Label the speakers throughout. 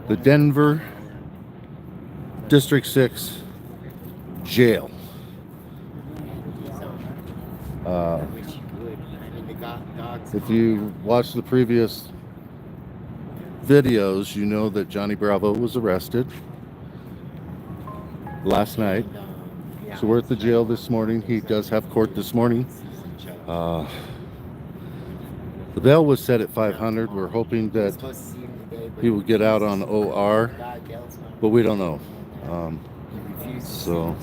Speaker 1: the Denver District 6 jail. If you watch the previous videos, you know that Johnny Bravo was arrested last night. So we're at the jail this morning. He does have court this morning. The bail was set at 500. We're hoping that he will get out on OR, but we don't know. So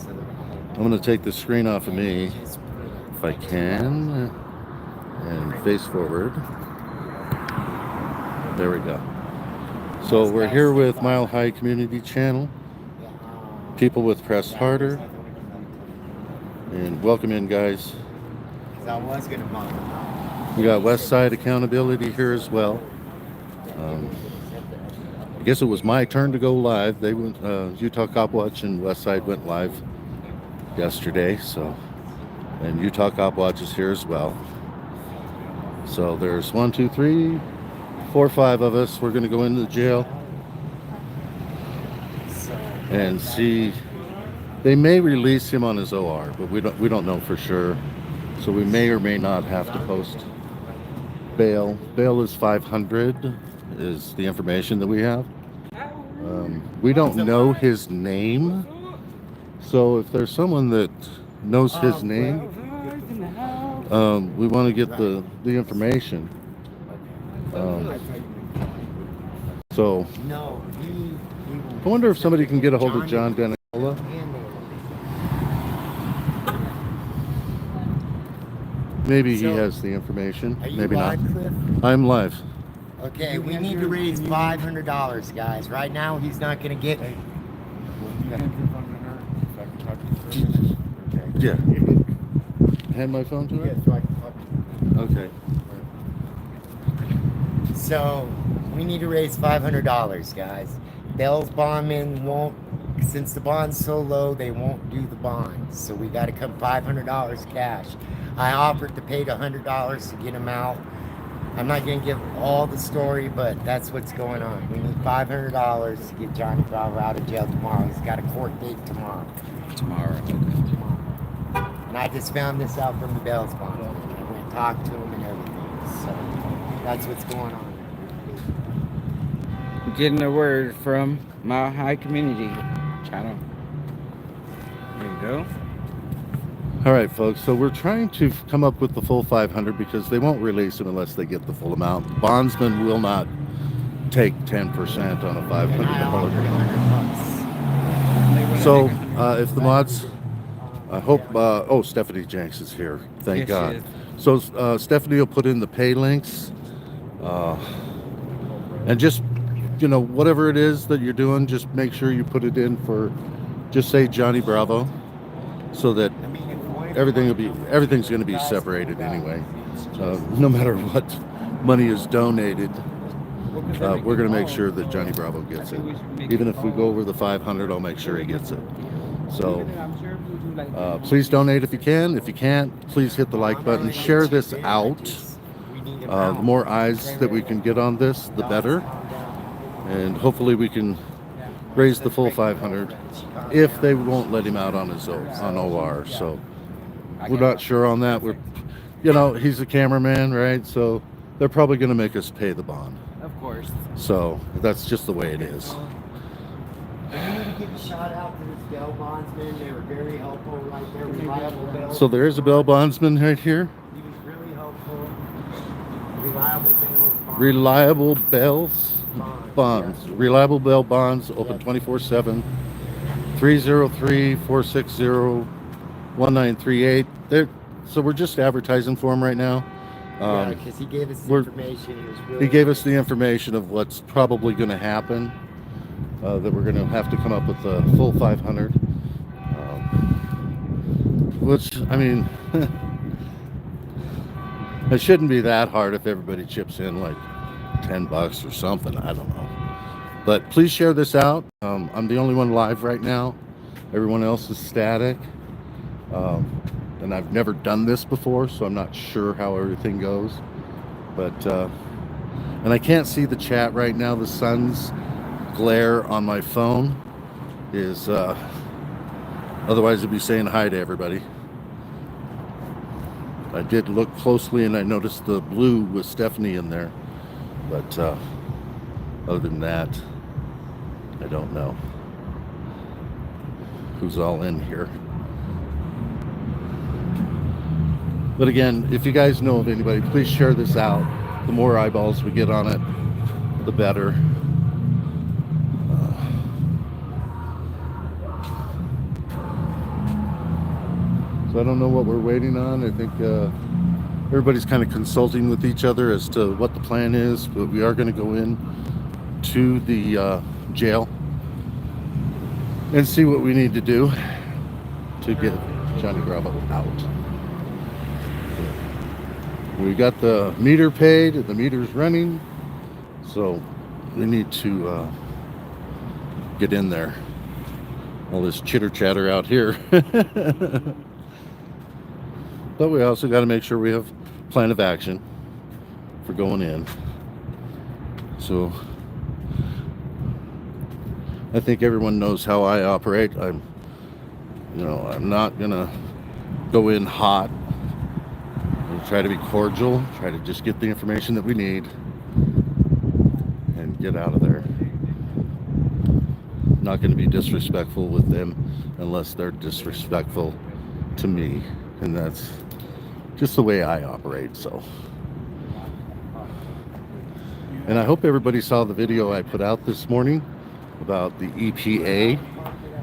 Speaker 1: I'm going to take the screen off of me if I can and face forward. There we go. So we're here with Mile High Community Channel, People with Press Harder, and welcome in, guys. We got West Side Accountability here as well. I guess it was my turn to go live. They went, Utah Cop Watch and West Side went live yesterday, so, and Utah Cop Watch is here as well. So there's 1, 2, 3, 4, 5 of us. We're going to go into the jail and see. They may release him on his OR, but we don't know for sure. So we may or may not have to post bail. Bail is 500 is the information that we have. We don't know his name. So if there's someone that knows his name, we want to get the information. So I wonder if somebody can get a hold of John Denicola. Maybe he has the information. Maybe not. I'm live.
Speaker 2: Okay, we need to raise $500, guys. Right now, he's not going to get.
Speaker 1: Yeah. Hand my phone to her? Okay.
Speaker 2: So, we need to raise $500, guys. Bell's bondman won't, since the bond's so low, they won't do the bond. So, we got to come $500 cash. I offered to pay $100 to get him out. I'm not going to give all the story, but that's what's going on. We need $500 to get Johnny Bravo out of jail tomorrow. He's got a court date tomorrow.
Speaker 3: Tomorrow.
Speaker 2: And I just found this out from the Bell's bond. I went and talked to him and everything. So that's what's going on.
Speaker 3: Getting a word from Mile High Community Channel. There you go.
Speaker 1: All right, folks. So we're trying to come up with the full 500 because they won't release him unless they get the full amount. Bondsman will not take 10% on a $500 bail. So if the mods, I hope. Oh, Stephanie Jenks is here. Thank God. So Stephanie will put in the pay links, and just whatever it is that you're doing, just make sure you put it in for. Just say Johnny Bravo, so that everything's going to be separated anyway. No matter what money is donated, we're going to make sure that Johnny Bravo gets it. Even if we go over the 500, I'll make sure he gets it. So please donate if you can. If you can't, please hit the like button. Share this out. The more eyes that we can get on this, the better. And hopefully we can raise the full 500 if they won't let him out on his on OR. So we're not sure on that. He's a cameraman, right? So they're probably going to make us pay the bond.
Speaker 3: Of course.
Speaker 1: So that's just the way it is.
Speaker 2: I need to give a shout out to this bail bondsman. They were very helpful right there. Reliable bail.
Speaker 1: So there is a bail bondsman right here.
Speaker 2: He was really helpful. Reliable bails.
Speaker 1: Reliable bails bonds.
Speaker 2: Yes.
Speaker 1: Reliable bail bonds open 24/7. 303-460-1938. So we're just advertising for him right now.
Speaker 2: Because he gave us the information.
Speaker 1: He gave us the information of what's probably going to happen. That we're going to have to come up with the full 500. Which, I mean, it shouldn't be that hard if everybody chips in like $10 or something. I don't know. But please share this out. I'm the only one live right now. Everyone else is static. And I've never done this before, so I'm not sure how everything goes. But, and I can't see the chat right now. The sun's glare on my phone is otherwise it'd be saying hi to everybody. I did look closely and I noticed the blue with Stephanie in there, but other than that, I don't know who's all in here. But again, if you guys know of anybody, please share this out. The more eyeballs we get on it, the better. So I don't know what we're waiting on. I think everybody's kind of consulting with each other as to what the plan is, but we are going to go in to the jail and see what we need to do to get Johnny Bravo out. We got the meter paid, the meter's running, so we need to get in there. All this chitter chatter out here. But we also got to make sure we have a plan of action for going in. So I think everyone knows how I operate. I'm not gonna go in hot. I'll try to be cordial, try to just get the information that we need and get out of there. Not going to be disrespectful with them unless they're disrespectful to me, and that's just the way I operate. So, and I hope everybody saw the video I put out this morning about the EPA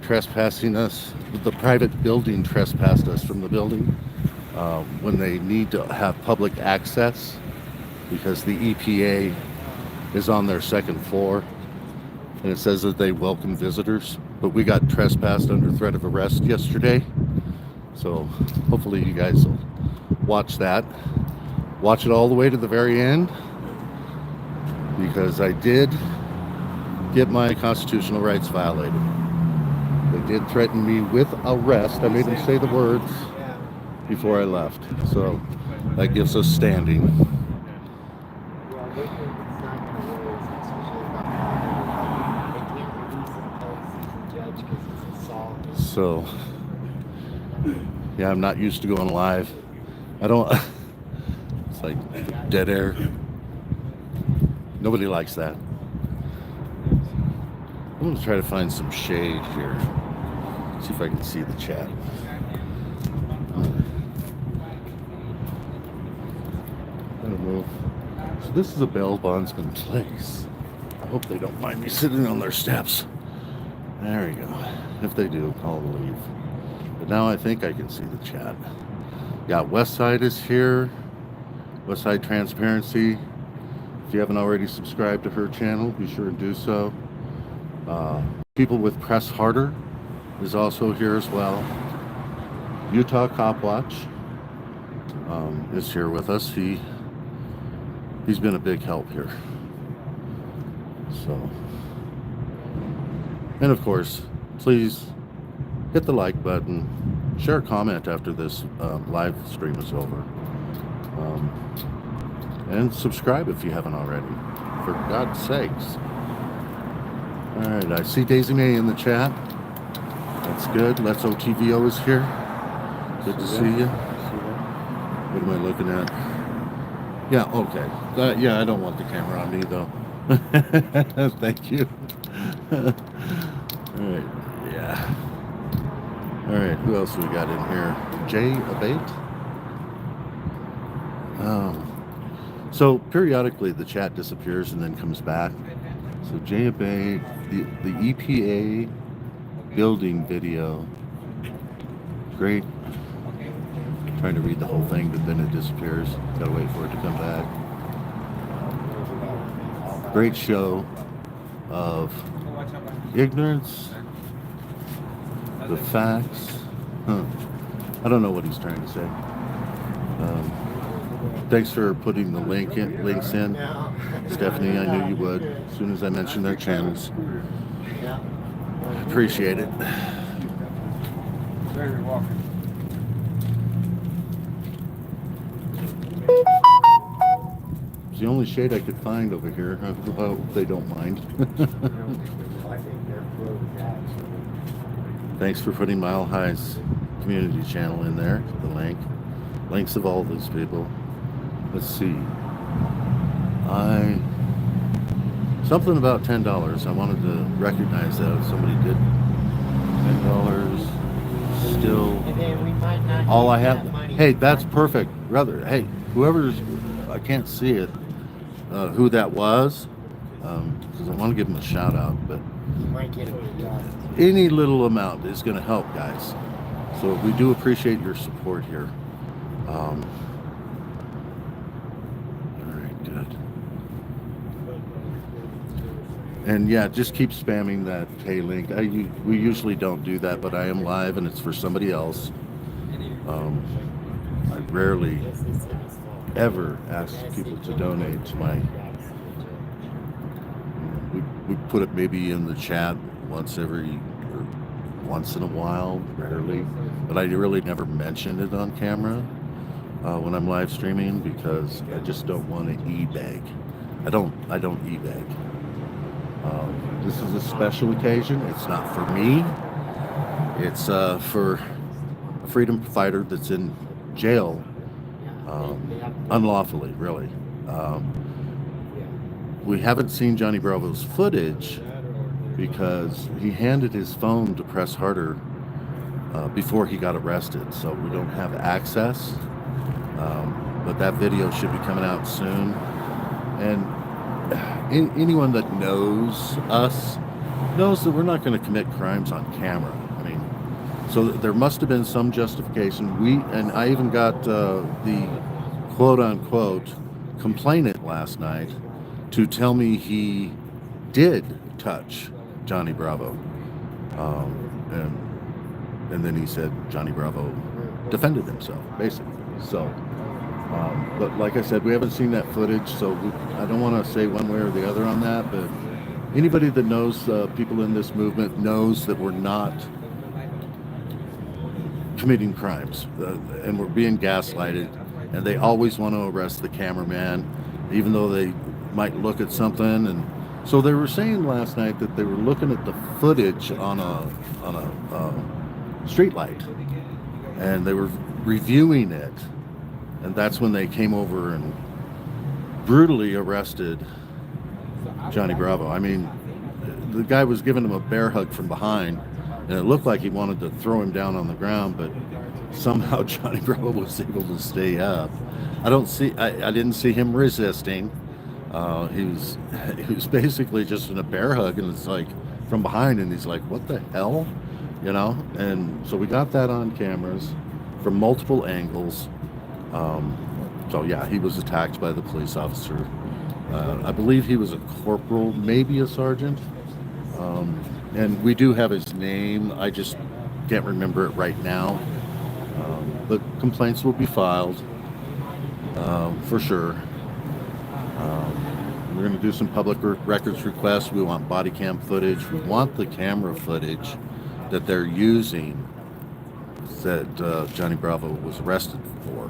Speaker 1: trespassing us. The private building trespassed us from the building when they need to have public access because the EPA is on their second floor. And it says that they welcome visitors, but we got trespassed under threat of arrest yesterday. So hopefully you guys will watch that. Watch it all the way to the very end, because I did get my constitutional rights violated. They did threaten me with arrest. I made them say the words before I left. So that gives us standing. So, yeah, I'm not used to going live. I don't, it's like dead air. Nobody likes that. I'm going to try to find some shade here. See if I can see the chat. I don't know. So this is a bail bondsman place. I hope they don't mind me sitting on their steps. There we go. If they do, I'll leave. But now I think I can see the chat. Yeah, Westside is here. Westside Transparency. If you haven't already subscribed to her channel, be sure to do so. People with Press Harder is also here as well. Utah Cop Watch is here with us. He's been a big help here. So, and of course, please hit the like button, share a comment after this live stream is over, and subscribe if you haven't already, for God's sakes. All right, I see Daisy May in the chat. That's good. Let's OTVO is here. Good to see you. What am I looking at? Yeah, okay. Yeah, I don't want the camera on me though. Thank you. All right. Yeah. All right. Who else we got in here? Jay Abate. So periodically the chat disappears and then comes back. So Jay Abate, the EPA building video. Great. Trying to read the whole thing, but then it disappears. Gotta wait for it to come back. Great show of ignorance, the facts. I don't know what he's trying to say. Thanks for putting the links in, Stephanie. I knew you would as soon as I mentioned their channels. Appreciate it.
Speaker 3: Very welcome.
Speaker 1: It's the only shade I could find over here. I hope they don't mind.
Speaker 2: I think they're closed actually.
Speaker 1: Thanks for putting Mile High's community channel in there. The links of all those people. Let's see. Something about $10. I wanted to recognize that. Somebody did $10. Still.
Speaker 2: And then we might not
Speaker 1: All
Speaker 2: use
Speaker 1: I have.
Speaker 2: that money.
Speaker 1: Hey, that's perfect. Rather, hey, whoever's, I can't see it, who that was, because I want to give them a shout out. But
Speaker 2: You might get a PR.
Speaker 1: any little amount is going to help, guys. So we do appreciate your support here. All right, good. And yeah, just keep spamming that K link. We usually don't do that, but I am live and it's for somebody else. I rarely ever ask people to donate to my. We put it maybe in the chat once in a while, rarely, but I really never mention it on camera when I'm live streaming because I just don't want to e-beg. I don't e-beg. This is a special occasion. It's not for me. It's for a freedom fighter that's in jail unlawfully, really. We haven't seen Johnny Bravo's footage because he handed his phone to Press Harder before he got arrested, so we don't have access. But that video should be coming out soon. And anyone that knows us knows that we're not going to commit crimes on camera. I mean, so there must have been some justification. And I even got the quote-unquote complainant last night to tell me he did touch Johnny Bravo. And then he said Johnny Bravo defended himself, basically. So, but like I said, we haven't seen that footage, so I don't want to say one way or the other on that, but anybody that knows people in this movement knows that we're not committing crimes, and we're being gaslighted, and they always want to arrest the cameraman, even though they might look at something. And so they were saying last night that they were looking at the footage on a street light, and they were reviewing it, and that's when they came over and brutally arrested Johnny Bravo. I mean, the guy was giving him a bear hug from behind, and it looked like he wanted to throw him down on the ground, but somehow Johnny Bravo was able to stay up. I didn't see him resisting. He was basically just in a bear hug, and it's like from behind, and he's like, what the hell? You know? And so we got that on cameras from multiple angles. So yeah, he was attacked by the police officer. I believe he was a corporal, maybe a sergeant. And we do have his name. I just can't remember it right now. But complaints will be filed for sure. We're going to do some public records requests. We want body cam footage. We want the camera footage that they're using that Johnny Bravo was arrested for.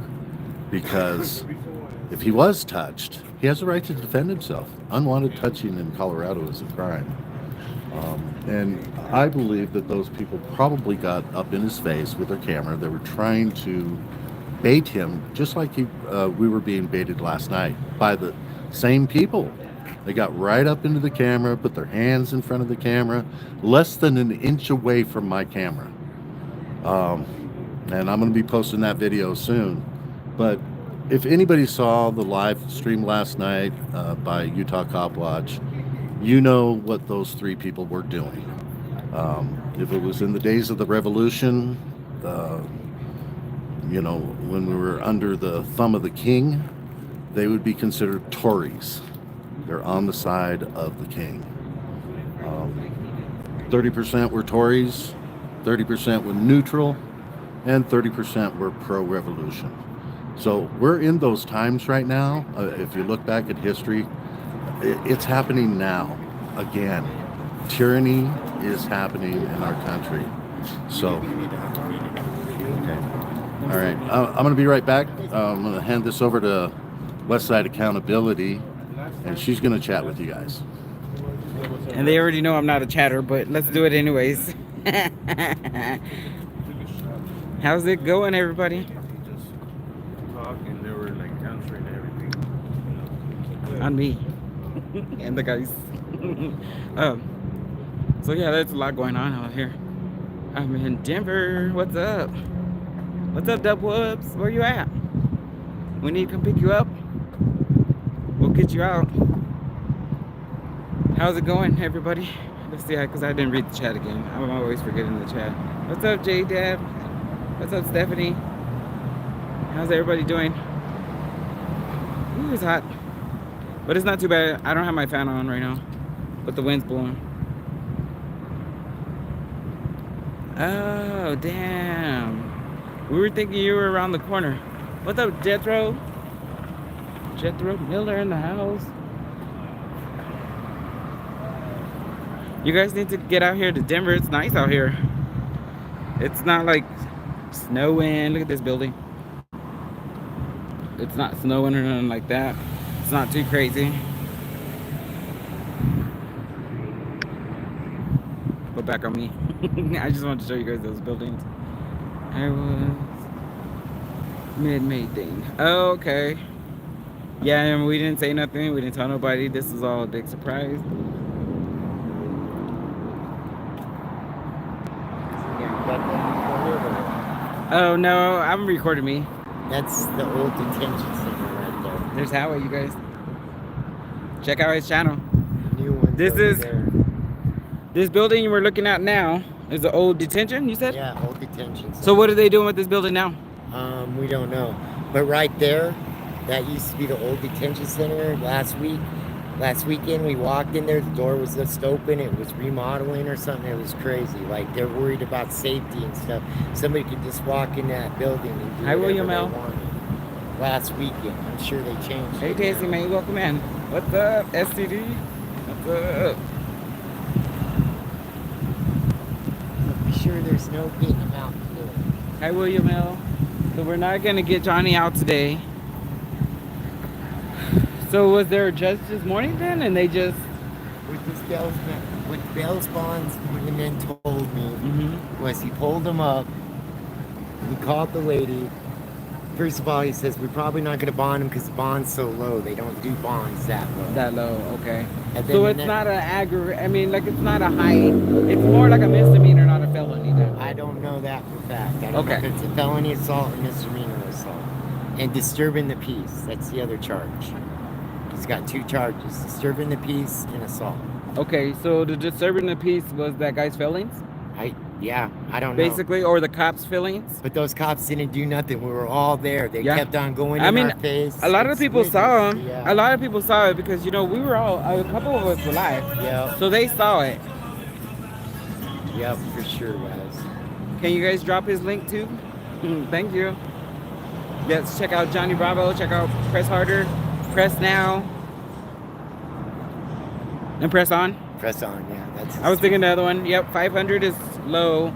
Speaker 1: Because if he was touched, he has a right to defend himself. Unwanted touching in Colorado is a crime. And I believe that those people probably got up in his face with their camera. They were trying to bait him, just like we were being baited last night by the same people. They got right up into the camera, put their hands in front of the camera, less than an inch away from my camera. And I'm going to be posting that video soon. But if anybody saw the live stream last night by Utah Cop Watch, you know what those three people were doing. If it was in the days of the revolution, you know, when we were under the thumb of the king, they would be considered Tories. They're on the side of the king. 30% were Tories, 30% were neutral, and 30% were pro-revolution. So we're in those times right now. If you look back at history, it's happening now again. Tyranny is happening in our country. So, okay. All right. I'm going to be right back. I'm going to hand this over to West Side Accountability, and she's going to chat with you guys.
Speaker 3: And they already know I'm not a chatter, but let's do it anyways. How's it going, everybody?
Speaker 4: Talking, they were like answering everything.
Speaker 3: On me and the guys. So yeah, there's a lot going on out here. I'm in Denver. What's up? What's up, Dub Whoops? Where you at? We need to come pick you up. We'll get you out. How's it going, everybody? Let's see, because I didn't read the chat again. I'm always forgetting the chat. What's up, J-Dab? What's up, Stephanie? How's everybody doing? Ooh, it's hot. But it's not too bad. I don't have my fan on right now, but the wind's blowing. Oh, damn. We were thinking you were around the corner. What's up, Jethro? Jethro Miller in the house. You guys need to get out here to Denver. It's nice out here. It's not like snowing. Look at this building. It's not snowing or nothing like that. It's not too crazy. Go back on me. I just wanted to show you guys those buildings. I was mid-May thing. Oh, okay. Yeah, and we didn't say nothing. We didn't tell nobody. This is all a big surprise. Oh no, I'm recording me.
Speaker 2: That's the old detention center right there.
Speaker 3: There's Howie, you guys. Check out his channel.
Speaker 2: New one's
Speaker 3: This
Speaker 2: over
Speaker 3: is-
Speaker 2: there.
Speaker 3: This building we're looking at now is the old detention, you said?
Speaker 2: Yeah, old detention center.
Speaker 3: So what are they doing with this building now?
Speaker 2: We don't know. But right there, that used to be the old detention center. Last weekend we walked in there, the door was just open, it was remodeling or something. It was crazy. Like they're worried about safety and stuff. Somebody could just walk in that building and do
Speaker 3: Hi,
Speaker 2: whatever
Speaker 3: William
Speaker 2: they
Speaker 3: L.
Speaker 2: wanted. Last weekend. I'm sure they changed
Speaker 3: Hey
Speaker 2: it
Speaker 3: Tasty
Speaker 2: now.
Speaker 3: man, welcome in. What's up, STD? What's up?
Speaker 2: Be sure there's no getting them out the door.
Speaker 3: Hi William L. So we're not gonna get Johnny out today. So was there a judge this morning then, and they just?
Speaker 2: What Bell's Bonds men told me was he pulled him up, he called the lady. First of all, he says, we're probably not going to bond him because the bond's so low. They don't do bonds that low.
Speaker 3: That low, okay.
Speaker 2: And
Speaker 3: So
Speaker 2: then
Speaker 3: it's not an I mean, like it's not a high. It's more like a misdemeanor, not a felony. Then.
Speaker 2: I don't know that for fact. I don't know
Speaker 3: Okay.
Speaker 2: if it's a felony assault or misdemeanor assault. And disturbing the peace. That's the other charge. He's got two charges, disturbing the peace and assault.
Speaker 3: Okay, so the disturbing the peace was that guy's feelings,
Speaker 2: I don't know.
Speaker 3: basically, or the cops' feelings.
Speaker 2: But those cops didn't do nothing. We were all there. They
Speaker 3: Yeah.
Speaker 2: kept on going
Speaker 3: I
Speaker 2: in
Speaker 3: mean,
Speaker 2: our face.
Speaker 3: A lot of
Speaker 2: It's
Speaker 3: people saw
Speaker 2: witness,
Speaker 3: him.
Speaker 2: Yeah.
Speaker 3: A lot of people saw it because we were all a couple of us were live,
Speaker 2: Yeah.
Speaker 3: so they saw it.
Speaker 2: Yep, for sure, guys.
Speaker 3: Can you guys drop his link too? Thank you. Yes, check out Johnny Bravo. Check out Press Harder, Press Now, and Press On.
Speaker 2: Press on, yeah. That's
Speaker 3: I was thinking the other one. Yep, 500 is low,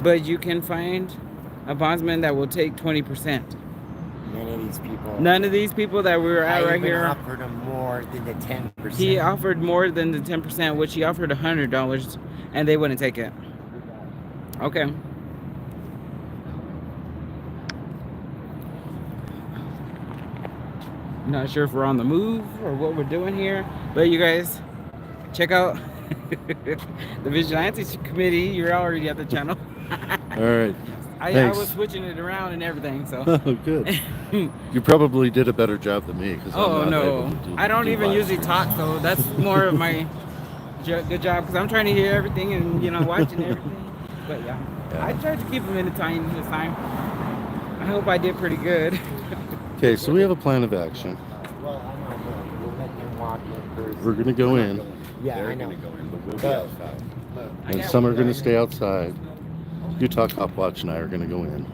Speaker 3: but you can find a bondsman that will take 20%.
Speaker 2: None of these people.
Speaker 3: None of these people that we were at
Speaker 2: I
Speaker 3: right
Speaker 2: even
Speaker 3: here.
Speaker 2: offered them more than the 10%.
Speaker 3: He offered more than the 10%, which he offered $100, and they wouldn't take it. Okay. Not sure if we're on the move or what we're doing here, but you guys check out the Vigilance Committee. You're already at the channel.
Speaker 1: All right.
Speaker 3: I
Speaker 1: Thanks.
Speaker 3: was switching it around and everything, so.
Speaker 1: Oh, good. You probably did a better job than me.
Speaker 3: Oh no, I don't even usually talk, so that's more of my good job because I'm trying to hear everything and watching everything. But yeah, I tried to keep them in the time this time. I hope I did pretty good.
Speaker 1: Okay, so we have a plan of action.
Speaker 2: Well, I know, but we'll let them walk in first.
Speaker 1: We're going to go in,
Speaker 2: Yeah,
Speaker 4: They're
Speaker 2: I know.
Speaker 4: gonna go in, but we'll be
Speaker 2: But-
Speaker 4: outside.
Speaker 1: and some are going to stay outside. Utah Cop Watch and I are going to go in.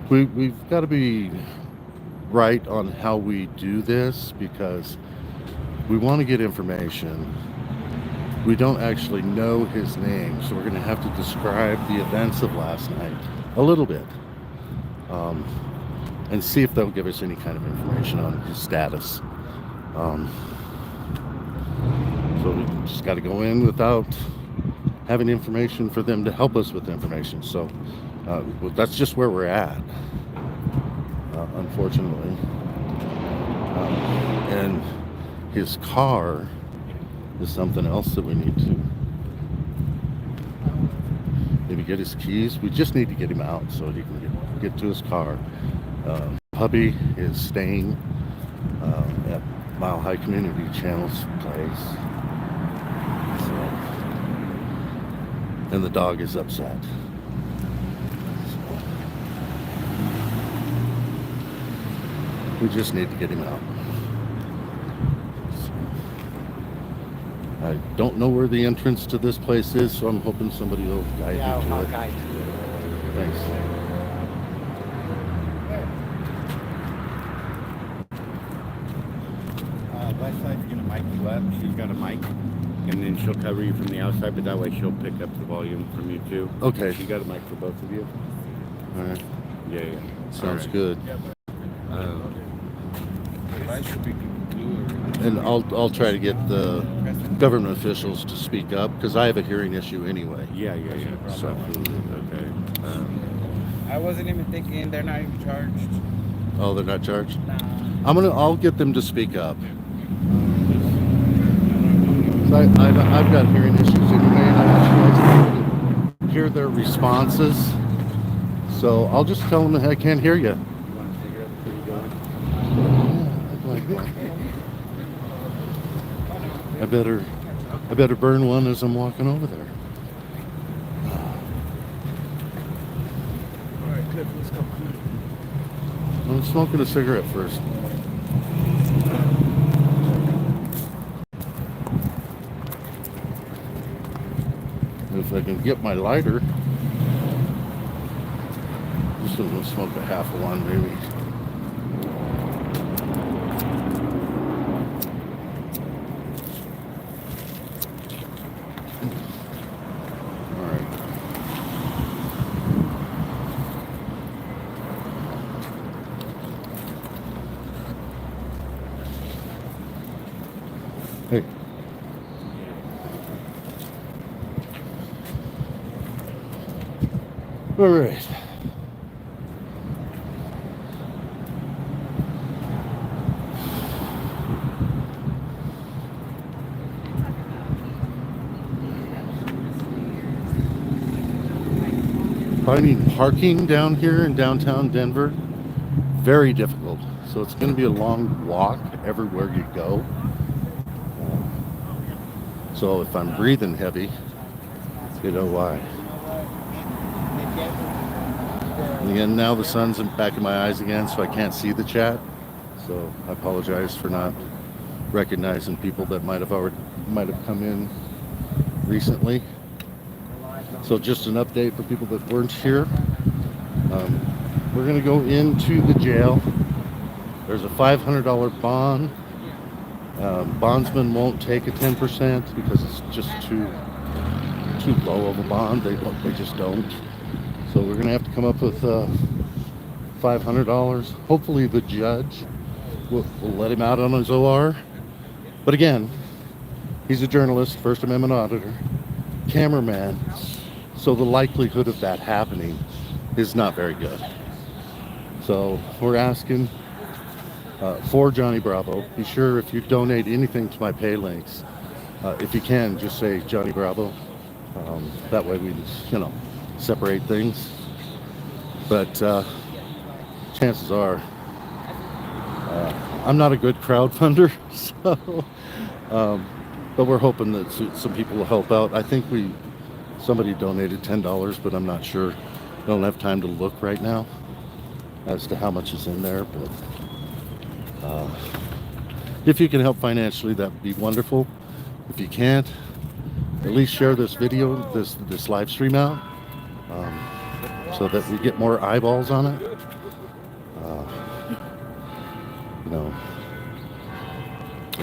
Speaker 1: We've got to be right on how we do this because we want to get information we don't actually know his name, so we're going to have to describe the events of last night a little bit, and see if they'll give us any kind of information on his status. So we just got to go in without having information for them to help us with information. So well, that's just where we're at, unfortunately. And his car is something else that we need to maybe get his keys. We just need to get him out so he can get to his car. Puppy is staying at Mile High Community Channel's place. So, and the dog is upset. So, we just need to get him out. I don't know where the entrance to this place is, so I'm hoping somebody will guide me to
Speaker 2: I'll
Speaker 1: it.
Speaker 2: guide you.
Speaker 1: Thanks.
Speaker 5: Left side's gonna mic you up. She's got a mic, and then she'll cover you from the outside, but that way she'll pick up the volume from you too.
Speaker 1: Okay.
Speaker 5: She got a mic for both of you.
Speaker 1: All right.
Speaker 5: Yeah.
Speaker 1: Sounds
Speaker 5: All right.
Speaker 1: good.
Speaker 4: Light should be blue.
Speaker 1: And I'll try to get the government officials to speak up because I have a hearing issue anyway.
Speaker 5: Yeah.
Speaker 1: So,
Speaker 5: Okay.
Speaker 3: I wasn't even thinking they're not even charged.
Speaker 1: oh, they're not charged?
Speaker 3: Nah.
Speaker 1: I'll get them to speak up. So I've got hearing issues anyway, and I want you guys to hear their responses. So I'll just tell them that I can't hear you.
Speaker 5: You want a cigarette before you go in?
Speaker 1: Yeah, I'd like one. I better burn one as I'm walking over there.
Speaker 4: Alright, Cliff, let's go.
Speaker 1: I'm smoking a cigarette first. If I can get my lighter, just gonna smoke a half of one maybe. All right. Hey. All right. Finding parking down here in downtown Denver, very difficult. So it's going to be a long walk everywhere you go. So if I'm breathing heavy, you know why. And again, now the sun's back in my eyes again, so I can't see the chat. So I apologize for not recognizing people that might have come in recently. So just an update for people that weren't here. We're going to go into the jail. There's a $500 bond. Bondsmen won't take a 10% because it's just too low of a bond. They just don't. So we're going to have to come up with $500. Hopefully the judge will let him out on his OR. But again, he's a journalist, First Amendment auditor, cameraman. So the likelihood of that happening is not very good. So we're asking for Johnny Bravo. Be sure if you donate anything to my pay links, if you can, just say Johnny Bravo. That way we just, separate things. But chances are, I'm not a good crowdfunder, so but we're hoping that some people will help out. I think somebody donated $10, but I'm not sure. I don't have time to look right now as to how much is in there, but if you can help financially, that would be wonderful. If you can't, at least share this video, this live stream out, so that we get more eyeballs on it.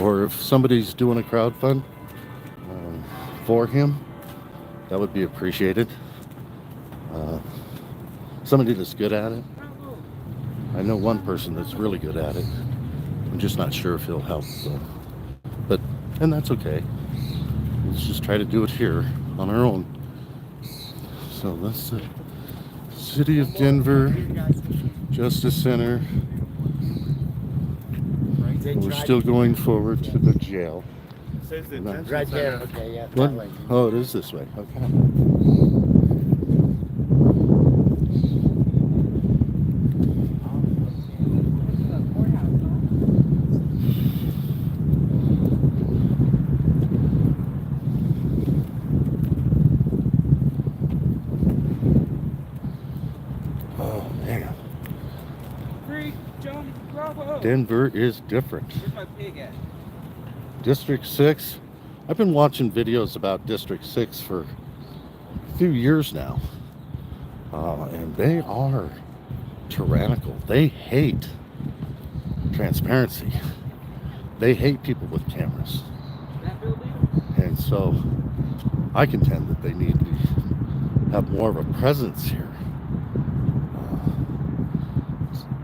Speaker 1: Or if somebody's doing a crowdfund, for him, that would be appreciated. Somebody that's good at it. I know one person that's really good at it. I'm just not sure if he'll help. So. And that's okay. Let's just try to do it here on our own. So that's the City of Denver Justice Center. We're still going forward to the jail.
Speaker 4: Says the
Speaker 1: No.
Speaker 4: detention
Speaker 2: Right there.
Speaker 4: center.
Speaker 2: Okay, yeah.
Speaker 1: What?
Speaker 2: That way.
Speaker 1: Oh, it is this way. Okay. Oh man,
Speaker 3: Free Johnny Bravo.
Speaker 1: Denver is different.
Speaker 3: Where's my pig at?
Speaker 1: District 6. I've been watching videos about District 6 for a few years now. And they are tyrannical. They hate transparency. They hate people with cameras.
Speaker 3: That building?
Speaker 1: And so I contend that they need to have more of a presence here.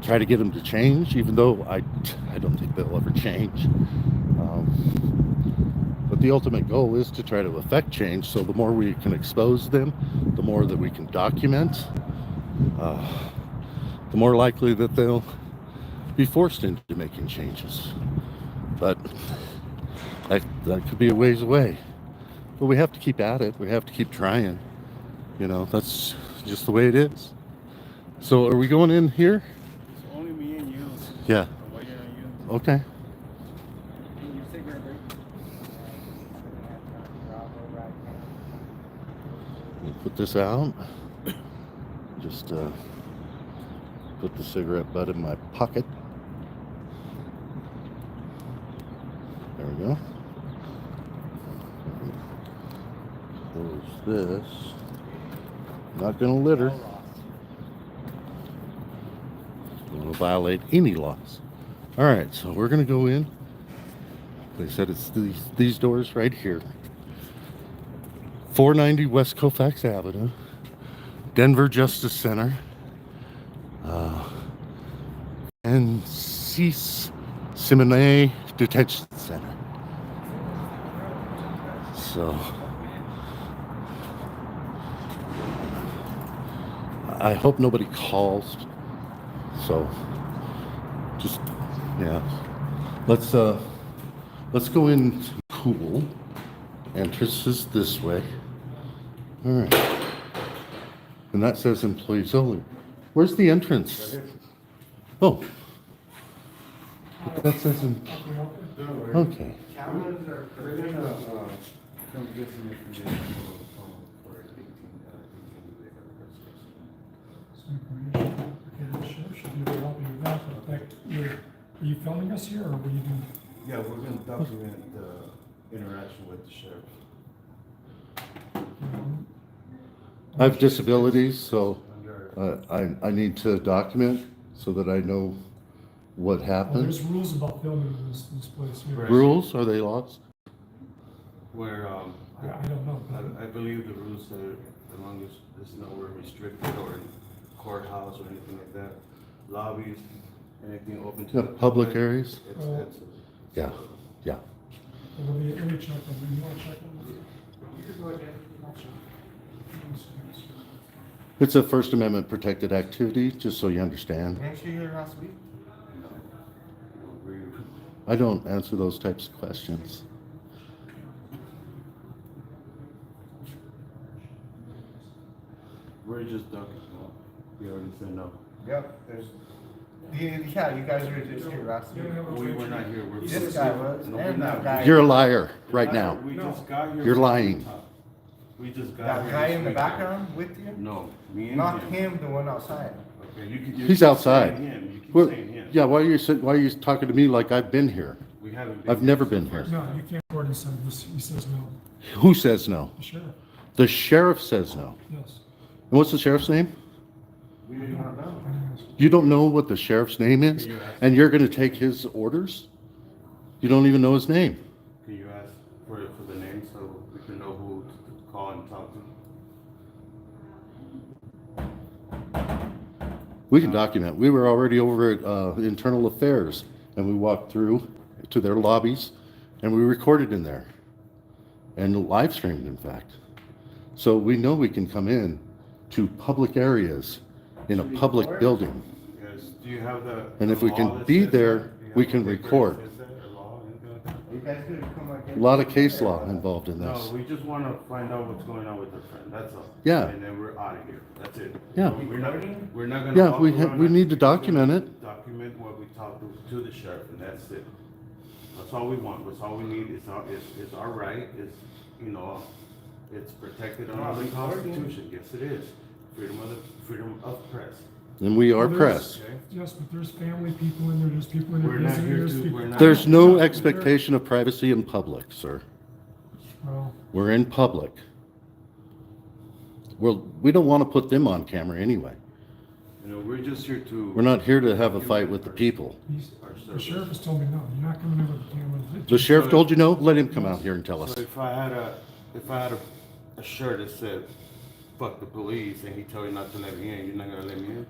Speaker 1: Try to get them to change, even though I don't think they'll ever change. But the ultimate goal is to try to affect change. So the more we can expose them, the more that we can document, the more likely that they'll be forced into making changes. But that could be a ways away. But we have to keep at it. We have to keep trying. You know, that's just the way it is. So are we going in here?
Speaker 4: It's only me and you.
Speaker 1: Yeah.
Speaker 4: Why are you?
Speaker 1: Okay. We'll put this out. Just put the cigarette butt in my pocket. There we go. Close this. Not gonna litter. Don't want to violate any laws. All right, so we're gonna go in. They said it's these doors right here. 490 West Colfax Avenue, Denver Justice Center, and Simone Detention Center. So I hope nobody calls. So just yeah, let's go in cool. Entrance is this way. All right. And that says employees only. Where's the entrance? Oh. That says okay.
Speaker 4: We're gonna come get some information for
Speaker 6: 18. Should be able to help you with that, but are you filming us here, or what are you doing?
Speaker 4: Yeah, we're gonna document the interaction with the sheriff.
Speaker 1: I have disabilities, so I need to document so that I know what
Speaker 6: Well,
Speaker 1: happened.
Speaker 6: there's rules about filming in this place here.
Speaker 4: Right.
Speaker 1: Rules, are they laws?
Speaker 4: Where,
Speaker 6: I don't know.
Speaker 4: I believe the rules are, as long as it's nowhere restricted or courthouse or anything like that, lobbies, anything open to
Speaker 1: Yeah,
Speaker 4: the
Speaker 1: public areas?
Speaker 4: It's
Speaker 1: Yeah, yeah.
Speaker 6: Let me check on them. You want to check on them? You can go ahead. I'll check.
Speaker 1: It's a First Amendment protected activity, just so you understand.
Speaker 4: Weren't you here last week? No.
Speaker 1: I don't answer those types of questions.
Speaker 4: We're just ducking. We already said no.
Speaker 7: Yep, yeah, you guys were just here last week.
Speaker 4: We were not here. We're
Speaker 7: This guy was,
Speaker 4: No, we're
Speaker 7: and that
Speaker 4: not.
Speaker 7: guy.
Speaker 1: You're a liar right now.
Speaker 4: We just got here.
Speaker 1: You're
Speaker 4: from
Speaker 1: lying.
Speaker 4: Utah. We just got
Speaker 7: That
Speaker 4: here
Speaker 7: guy
Speaker 4: this
Speaker 7: in the
Speaker 4: weekend.
Speaker 7: background with you?
Speaker 4: No, me and
Speaker 7: Not
Speaker 4: him.
Speaker 7: him, the one outside.
Speaker 4: Okay, you
Speaker 1: He's
Speaker 4: keep
Speaker 1: outside.
Speaker 4: saying him. You keep
Speaker 1: Well,
Speaker 4: saying him.
Speaker 1: yeah, why are you talking to me like I've been here?
Speaker 4: We haven't been
Speaker 1: I've
Speaker 4: here
Speaker 1: never
Speaker 4: since
Speaker 1: been
Speaker 4: the
Speaker 1: here.
Speaker 4: first
Speaker 6: No,
Speaker 4: time.
Speaker 6: you can't record and send this. He says no.
Speaker 1: Who says no?
Speaker 6: The sheriff,
Speaker 1: The sheriff says no.
Speaker 6: yes.
Speaker 1: And what's the sheriff's name?
Speaker 4: We didn't know.
Speaker 1: You don't know what the sheriff's name is?
Speaker 4: Can you ask?
Speaker 1: And you're gonna take his orders? You don't even know his name.
Speaker 4: Can you ask for the name so we can know who
Speaker 1: We can document. We were already over at Internal Affairs, and we walked through to their lobbies, and we recorded in there, and live streamed, in fact. So we know we can come in to public areas in a public building,
Speaker 4: Yes, do you have the?
Speaker 1: and if
Speaker 4: the
Speaker 1: we
Speaker 4: law
Speaker 1: can
Speaker 4: that
Speaker 1: be
Speaker 4: says
Speaker 1: there,
Speaker 4: that? Do you
Speaker 1: we
Speaker 4: have
Speaker 1: can
Speaker 4: a paper that
Speaker 1: record.
Speaker 4: says that, a law, anything like that?
Speaker 7: Are you guys gonna come
Speaker 1: A
Speaker 7: again?
Speaker 1: lot of case law involved in
Speaker 4: No,
Speaker 1: this.
Speaker 4: we just wanna find out what's going on with our friend, that's all.
Speaker 1: Yeah.
Speaker 4: And then we're out of here, that's it.
Speaker 1: Yeah.
Speaker 4: We're not gonna.
Speaker 1: Yeah,
Speaker 4: walk
Speaker 1: we
Speaker 4: around
Speaker 1: we
Speaker 4: and-
Speaker 1: need to document it.
Speaker 4: Document what we talked to the sheriff, and that's it. That's all we want, that's all we need, it's our right, it's protected under the Constitution, yes it is. Freedom of press,
Speaker 1: And we are
Speaker 6: There's-
Speaker 1: press.
Speaker 4: okay?
Speaker 6: Yes, but there's family people in there, there's people in there
Speaker 4: We're not
Speaker 6: visiting,
Speaker 4: here
Speaker 6: there's
Speaker 4: to-
Speaker 6: people.
Speaker 4: we're not-
Speaker 1: There's no expectation of privacy in public, sir.
Speaker 6: Well,
Speaker 1: We're in public. Well, we don't want to put them on camera anyway.
Speaker 4: We're just here to.
Speaker 1: We're not here to have a fight with the people.
Speaker 6: the sheriff has told me no, you're not coming in with the camera.
Speaker 1: The sheriff told you no? Let him come out here and tell us.
Speaker 4: So if I had a shirt that said, fuck the police, and he told you not to let me in, you're not gonna let me in?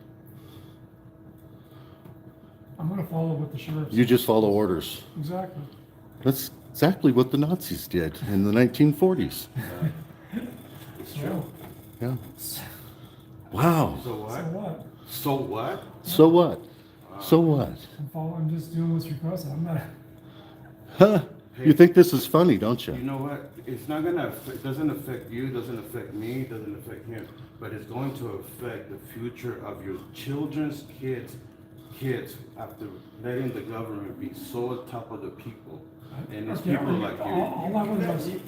Speaker 6: I'm gonna follow what the sheriff
Speaker 1: You
Speaker 6: says.
Speaker 1: just follow orders.
Speaker 6: Exactly.
Speaker 1: That's exactly what the Nazis did in the 1940s.
Speaker 4: It's true.
Speaker 1: Yeah. Wow.
Speaker 4: So
Speaker 6: So
Speaker 4: what?
Speaker 6: what?
Speaker 4: So what?
Speaker 1: So what? So what?
Speaker 6: I'm just doing what's requested, I'm not,
Speaker 1: Huh? You think this is funny, don't
Speaker 4: You
Speaker 1: you?
Speaker 4: know what? It's not gonna, it doesn't affect you, doesn't affect me, doesn't affect him, but it's going to affect the future of your children's kids after letting the government be so on top of the people. And it's
Speaker 6: okay,
Speaker 4: people like
Speaker 6: all
Speaker 4: you.
Speaker 6: I want to know is,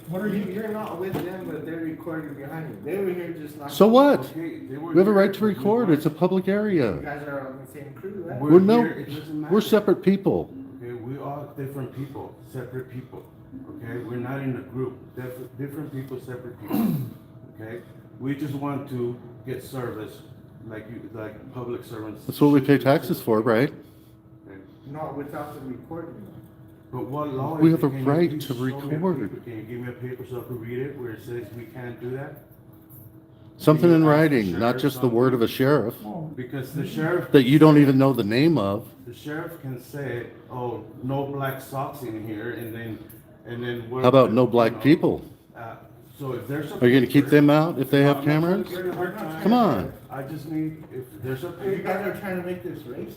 Speaker 6: what are you,
Speaker 7: You're not with them, but they're recording behind you. They were here just like.
Speaker 1: So what?
Speaker 4: Okay, they were
Speaker 1: We have a
Speaker 4: here,
Speaker 1: right to
Speaker 4: but we
Speaker 1: record.
Speaker 4: want-
Speaker 1: It's a public
Speaker 7: You
Speaker 1: area.
Speaker 7: guys are on the same crew, right?
Speaker 1: We're no,
Speaker 4: here, it doesn't matter.
Speaker 1: we're separate people.
Speaker 4: Okay, we are different people, separate people, okay? We're not in a group, different people, separate people, okay? We just want to get service like public servants.
Speaker 1: That's what we
Speaker 4: should
Speaker 1: pay
Speaker 4: do.
Speaker 1: taxes for, right?
Speaker 4: Okay.
Speaker 7: Not without the recording.
Speaker 4: But what law?
Speaker 1: We
Speaker 4: is
Speaker 1: have
Speaker 4: it?
Speaker 1: a
Speaker 4: Can you
Speaker 1: right
Speaker 4: please
Speaker 1: to
Speaker 4: show me a
Speaker 1: record.
Speaker 4: paper? Can you give me a paper so I can read it where it says we can't do that?
Speaker 1: Something
Speaker 4: you
Speaker 1: in
Speaker 4: ask the
Speaker 1: writing, not
Speaker 4: sheriff
Speaker 1: just the word of a sheriff
Speaker 6: oh,
Speaker 4: Because the sheriff.
Speaker 1: that you don't even know the name of.
Speaker 4: The sheriff can say, oh, no black socks in here, and then. what-
Speaker 1: How about no
Speaker 4: you
Speaker 1: black
Speaker 4: know,
Speaker 1: people?
Speaker 4: So if there's a.
Speaker 1: Are you gonna keep
Speaker 4: paper-
Speaker 1: them out if they have
Speaker 4: I'm not gonna
Speaker 1: cameras?
Speaker 4: give you a hard time.
Speaker 1: Come on.
Speaker 4: I just need, if there's a
Speaker 7: You guys
Speaker 4: paper.
Speaker 7: are trying to make this racist?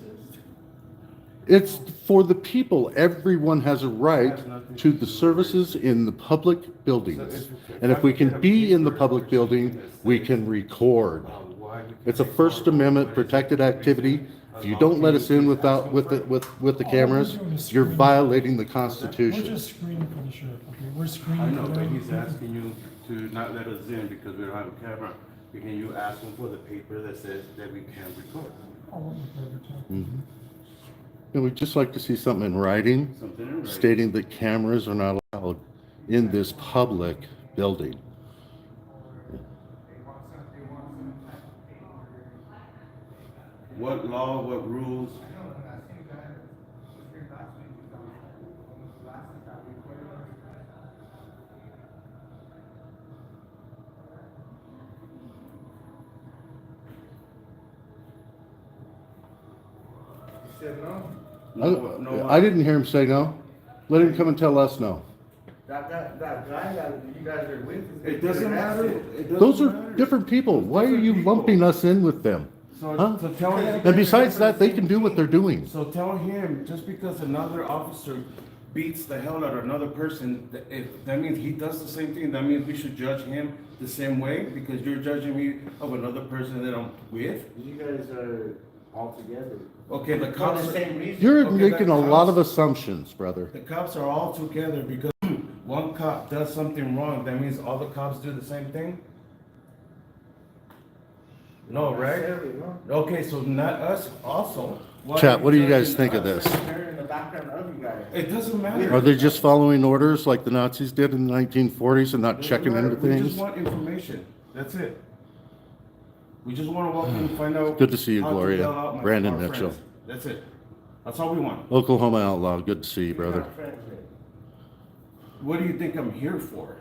Speaker 1: It's for the people. Everyone has a right to the services in the public buildings. And if we can be in the public building, we can record. It's a First Amendment protected activity. If you don't let us in with the cameras, you're violating the
Speaker 6: we're
Speaker 1: Constitution.
Speaker 6: just screening for the sheriff, okay, we're screening.
Speaker 4: I know,
Speaker 6: for
Speaker 4: but
Speaker 6: them.
Speaker 4: he's asking you to not let us in because we don't have a camera. Can you ask him for the paper that says that we can record?
Speaker 6: I'll work with every time.
Speaker 1: And we'd just like to see something in writing
Speaker 4: Something in writing.
Speaker 1: stating that cameras are not allowed in this public building.
Speaker 4: What law, what rules?
Speaker 7: You said no?
Speaker 1: I didn't hear him say no. Let him come and tell us no.
Speaker 7: That guy that you guys are with is.
Speaker 4: It doesn't matter. It doesn't
Speaker 1: Those are
Speaker 4: matter.
Speaker 1: different people. Why are you lumping us in with them?
Speaker 4: So,
Speaker 1: Huh?
Speaker 4: so tell him.
Speaker 1: And besides that, they can do what they're doing.
Speaker 4: So tell him, just because another officer beats the hell out of another person, that means he does the same thing, that means we should judge him the same way, because you're judging me of another person that I'm with?
Speaker 7: You guys are all together.
Speaker 4: Okay, the
Speaker 7: For
Speaker 4: cops,
Speaker 7: the same reason.
Speaker 1: You're
Speaker 4: Okay,
Speaker 1: making
Speaker 4: that
Speaker 1: a lot of
Speaker 4: counts.
Speaker 1: assumptions, brother.
Speaker 4: the cops are all together because one cop does something wrong, that means all the cops do the same thing? No, right?
Speaker 7: Necessarily, no.
Speaker 4: Okay, so not us also. Why
Speaker 1: Chat,
Speaker 4: are
Speaker 1: what do you
Speaker 4: judging
Speaker 1: guys think of
Speaker 4: us?
Speaker 1: this?
Speaker 7: They're in the background of you guys.
Speaker 4: It doesn't matter.
Speaker 1: Are they just following orders like the Nazis did in the 1940s and not
Speaker 4: Doesn't
Speaker 1: checking
Speaker 4: matter.
Speaker 1: into
Speaker 4: We just
Speaker 1: things?
Speaker 4: want information. That's it. We just want to walk in and find out.
Speaker 1: Good to see you,
Speaker 4: how
Speaker 1: Gloria.
Speaker 4: bail out my-
Speaker 1: Brandon
Speaker 4: our
Speaker 1: Mitchell.
Speaker 4: friends. That's it. That's all we want.
Speaker 1: Oklahoma Outlaw, good to see you, brother.
Speaker 7: You're not friends with.
Speaker 4: What do you think I'm here for?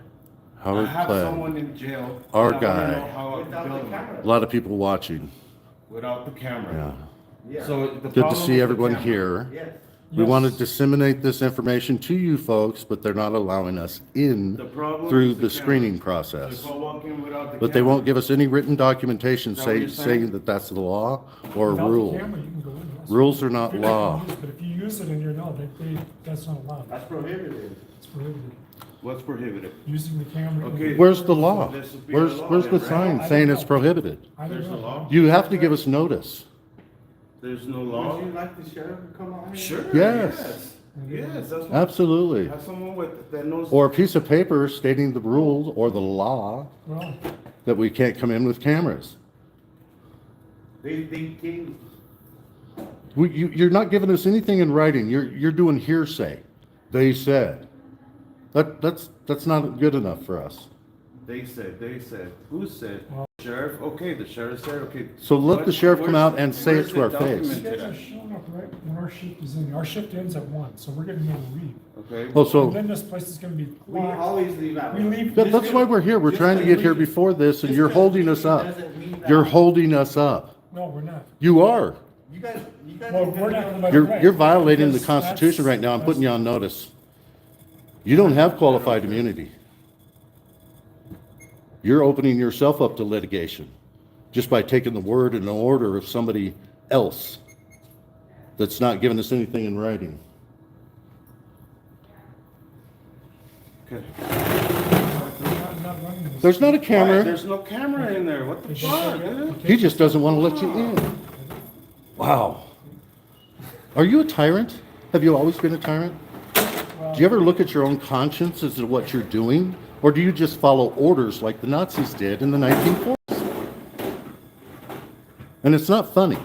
Speaker 4: I
Speaker 1: Howard
Speaker 4: have
Speaker 1: Platt.
Speaker 4: someone in jail.
Speaker 1: Our
Speaker 4: and I wanna
Speaker 1: guy.
Speaker 4: know how I
Speaker 7: Without
Speaker 4: can
Speaker 7: the
Speaker 4: bail them.
Speaker 7: camera.
Speaker 1: A lot of people watching.
Speaker 4: without the camera.
Speaker 1: Yeah.
Speaker 4: So the
Speaker 1: Good to
Speaker 4: problem
Speaker 1: see
Speaker 4: with the
Speaker 1: everyone
Speaker 4: camera-
Speaker 1: here.
Speaker 4: Yes.
Speaker 1: We want to
Speaker 6: Yes.
Speaker 1: disseminate this information to you folks, but they're not allowing us in
Speaker 4: The problem
Speaker 1: through
Speaker 4: is
Speaker 1: the
Speaker 4: the
Speaker 1: screening
Speaker 4: camera. So
Speaker 1: process.
Speaker 4: if I walk in without the
Speaker 1: But they
Speaker 4: camera-
Speaker 1: won't give us any written documentation
Speaker 4: Is that what you're saying?
Speaker 1: saying that that's the law or
Speaker 6: Without the
Speaker 1: rule.
Speaker 6: camera, you can go in. yes.
Speaker 1: Rules are not
Speaker 6: If you don't
Speaker 1: law.
Speaker 6: use it, But if you use it and you're not, that's not allowed.
Speaker 7: That's prohibited.
Speaker 6: It's prohibited.
Speaker 4: What's prohibited?
Speaker 6: Using the camera.
Speaker 4: Okay.
Speaker 1: Where's the law?
Speaker 4: So this would be
Speaker 1: Where's,
Speaker 4: a law
Speaker 1: where's the
Speaker 4: then, right?
Speaker 1: sign
Speaker 6: I
Speaker 1: saying
Speaker 6: don't
Speaker 1: it's
Speaker 6: know.
Speaker 1: prohibited?
Speaker 6: I don't
Speaker 4: There's a
Speaker 6: know.
Speaker 4: law?
Speaker 1: You have to give us notice.
Speaker 4: There's no law?
Speaker 7: Would you like the sheriff to come on here?
Speaker 4: Sure.
Speaker 1: Yes.
Speaker 4: Yes, that's what.
Speaker 1: Absolutely.
Speaker 4: Have someone with, that knows.
Speaker 1: Or a piece of paper stating the rules or the law
Speaker 6: Well,
Speaker 1: that we can't come in with cameras.
Speaker 7: They came.
Speaker 1: You're not giving us anything in writing. You're doing hearsay. They said. That's not good enough for us.
Speaker 4: They said, who said?
Speaker 6: Well-
Speaker 4: Sheriff, okay, the sheriff said, okay.
Speaker 1: So let the
Speaker 4: What-
Speaker 1: sheriff come
Speaker 4: where's-
Speaker 1: out and say it
Speaker 4: where's
Speaker 1: to our
Speaker 4: the
Speaker 1: face.
Speaker 6: you
Speaker 4: document
Speaker 6: guys
Speaker 4: to
Speaker 6: are
Speaker 4: that?
Speaker 6: showing up right when our shift is in. Our shift ends at 1, so we're getting ready to leave.
Speaker 4: Okay.
Speaker 1: Oh,
Speaker 6: And
Speaker 1: so
Speaker 6: then this place is gonna be
Speaker 7: We
Speaker 6: locked.
Speaker 7: always leave out.
Speaker 6: We leave.
Speaker 1: that's why we're here. We're trying to get here before this and you're holding us up. You're holding us up.
Speaker 6: No, we're not.
Speaker 1: You are.
Speaker 7: You guys.
Speaker 6: Well, we're not gonna let it
Speaker 1: You're,
Speaker 6: break,
Speaker 1: you're violating the
Speaker 6: because
Speaker 1: Constitution
Speaker 6: that's-
Speaker 1: right now. I'm putting you on notice. You don't have qualified immunity. You're opening yourself up to litigation just by taking the word and the order of somebody else that's not giving us anything in writing.
Speaker 4: Okay.
Speaker 6: I'm not running this.
Speaker 1: There's not a
Speaker 4: Why?
Speaker 1: camera.
Speaker 4: There's no camera in there, what the
Speaker 6: They
Speaker 4: fuck,
Speaker 6: just-
Speaker 4: dude?
Speaker 1: He just doesn't want to let you in. Wow. Are you a tyrant? Have you always been a tyrant? Do you ever look at your own conscience as to what you're doing? Or do you just follow orders like the Nazis did in the 1940s? And it's not funny.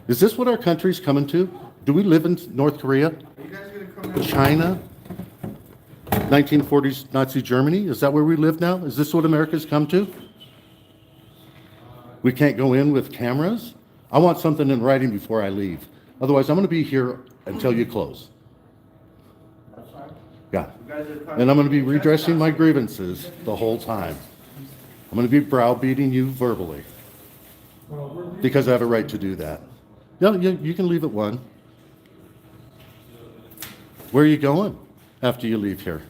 Speaker 1: Is this what our country's coming to? Do we live in North Korea?
Speaker 7: Are you guys gonna come out?
Speaker 1: China? 1940s Nazi Germany? Is that where we live now? Is this what America's come to? We can't go in with cameras? I want something in writing before I leave. Otherwise, I'm going to be here until you close.
Speaker 7: That's fine.
Speaker 1: Yeah.
Speaker 7: You guys are coming.
Speaker 1: And I'm going to be redressing my grievances the whole time. I'm going to be browbeating you verbally
Speaker 6: Well, we're leaving.
Speaker 1: because I have a right to do that. Yeah, you can leave at 1. Where are you going after you leave here?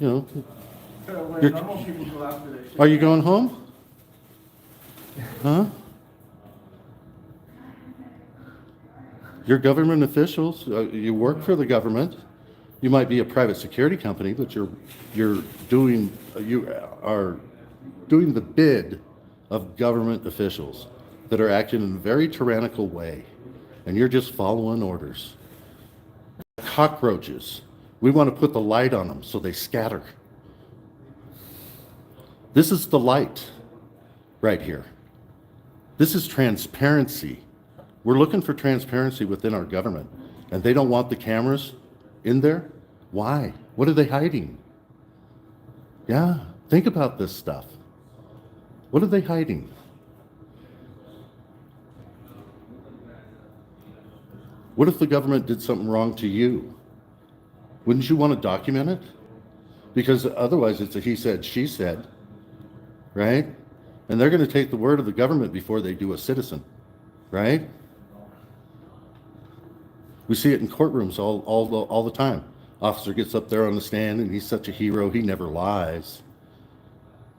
Speaker 1: You know,
Speaker 7: Where
Speaker 1: You're-
Speaker 7: normal people go after their shit.
Speaker 1: are you going home? Huh? You're government officials. You work for the government. You might be a private security company, but you are doing the bid of government officials that are acting in a very tyrannical way, and you're just following orders. Cockroaches. We want to put the light on them so they scatter. This is the light right here. This is transparency. We're looking for transparency within our government, and they don't want the cameras in there. Why? What are they hiding? Yeah, think about this stuff. What are they hiding? What if the government did something wrong to you? Wouldn't you want to document it? Because otherwise it's a he said, she said, right? And they're going to take the word of the government before they do a citizen, right? We see it in courtrooms all the time. Officer gets up there on the stand and he's such a hero, he never lies.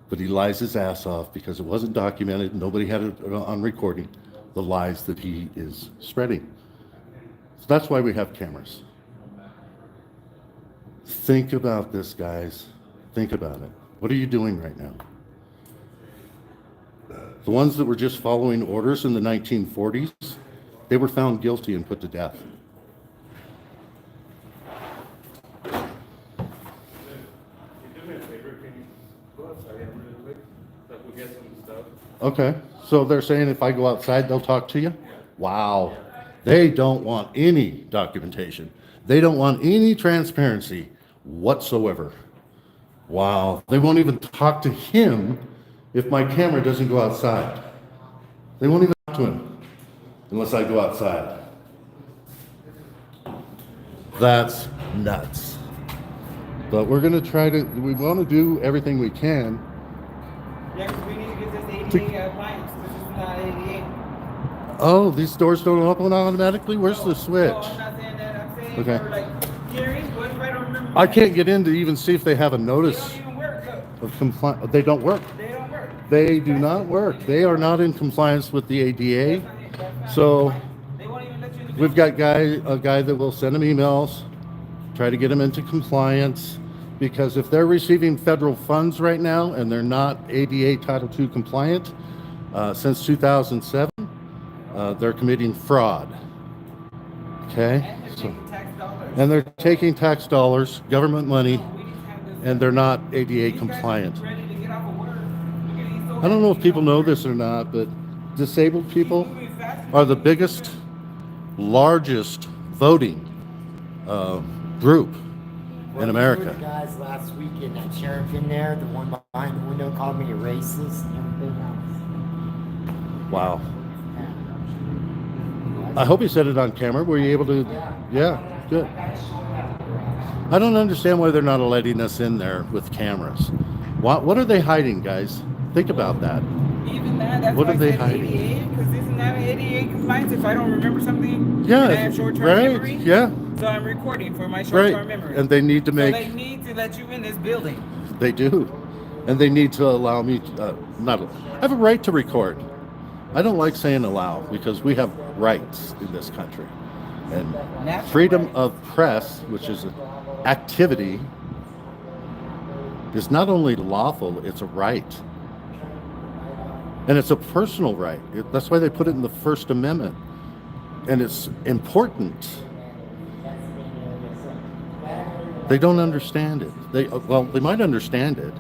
Speaker 1: But he lies his ass off because it wasn't documented, nobody had it on recording, the lies that he is spreading. So that's why we have cameras. Think about this, guys. Think about it. What are you doing right now? The ones that were just following orders in the 1940s, they were found guilty and put to death.
Speaker 4: Do me a favor, can you go outside really quick, so we get some stuff?
Speaker 1: Okay, so they're saying if I go outside, they'll talk to you? Wow. They don't want any documentation. They don't want any transparency whatsoever. Wow. They won't even talk to him if my camera doesn't go outside. They won't even talk to him unless I go outside. That's nuts. But we're going to we want to do everything we can.
Speaker 3: Yeah, because we need to get this ADA appliance. This is not ADA.
Speaker 1: Oh, these doors don't open automatically? Where's the switch?
Speaker 3: No, I'm not saying that. I'm saying
Speaker 1: Okay.
Speaker 3: for like hearing. What if I don't remember?
Speaker 1: I can't get in to even see if they have a
Speaker 3: They
Speaker 1: notice
Speaker 3: don't even work. Look,
Speaker 1: of compliance. They don't work.
Speaker 3: they don't work.
Speaker 1: They do not work. They are not in compliance with the ADA.
Speaker 3: That's not
Speaker 1: So
Speaker 3: They won't even let you in the
Speaker 1: we've got a guy that will send them emails, try to get them into compliance, because if they're receiving federal funds right now and they're not ADA Title II compliant since 2007, they're committing fraud. Okay?
Speaker 3: And they're
Speaker 1: So,
Speaker 3: taking tax dollars.
Speaker 1: and they're taking tax dollars, government money,
Speaker 3: We need to have this.
Speaker 1: and they're not ADA
Speaker 3: These guys are
Speaker 1: compliant.
Speaker 3: ready to get off of work. Look at these so
Speaker 1: I don't know if
Speaker 3: happy
Speaker 1: people
Speaker 3: to
Speaker 1: know
Speaker 3: go to
Speaker 1: this or not, but disabled people
Speaker 3: work. Moving faster
Speaker 1: are the
Speaker 3: than
Speaker 1: biggest, largest voting group
Speaker 2: Well,
Speaker 1: in
Speaker 2: these
Speaker 1: America.
Speaker 2: were the guys last weekend, that sheriff in there, the one behind the window called me a racist and everything else.
Speaker 1: Wow. I hope you said it on camera. Were you able to? Yeah, good. I don't understand why they're not letting us in there with cameras. What are they hiding, guys? Think about that.
Speaker 3: Even that, that's
Speaker 1: What
Speaker 3: why
Speaker 1: are
Speaker 3: I
Speaker 1: they
Speaker 3: said
Speaker 1: hiding?
Speaker 3: ADA, because isn't that an ADA compliance if I don't remember something?
Speaker 1: Yeah,
Speaker 3: and I have short-term
Speaker 1: right.
Speaker 3: memory?
Speaker 1: Yeah,
Speaker 3: So I'm recording for my
Speaker 1: right.
Speaker 3: short-term memory.
Speaker 1: And they need to
Speaker 3: so
Speaker 1: make.
Speaker 3: they need to let you in this building.
Speaker 1: They do, and they need to allow me. Not. I have a right to record. I don't like saying allow because we have rights in this country, and
Speaker 3: Natural
Speaker 1: freedom
Speaker 3: rights.
Speaker 1: of press, which is an activity, is not only lawful; it's a right, and it's a personal right. That's why they put it in the First Amendment, and it's important. They don't understand it. They might understand it.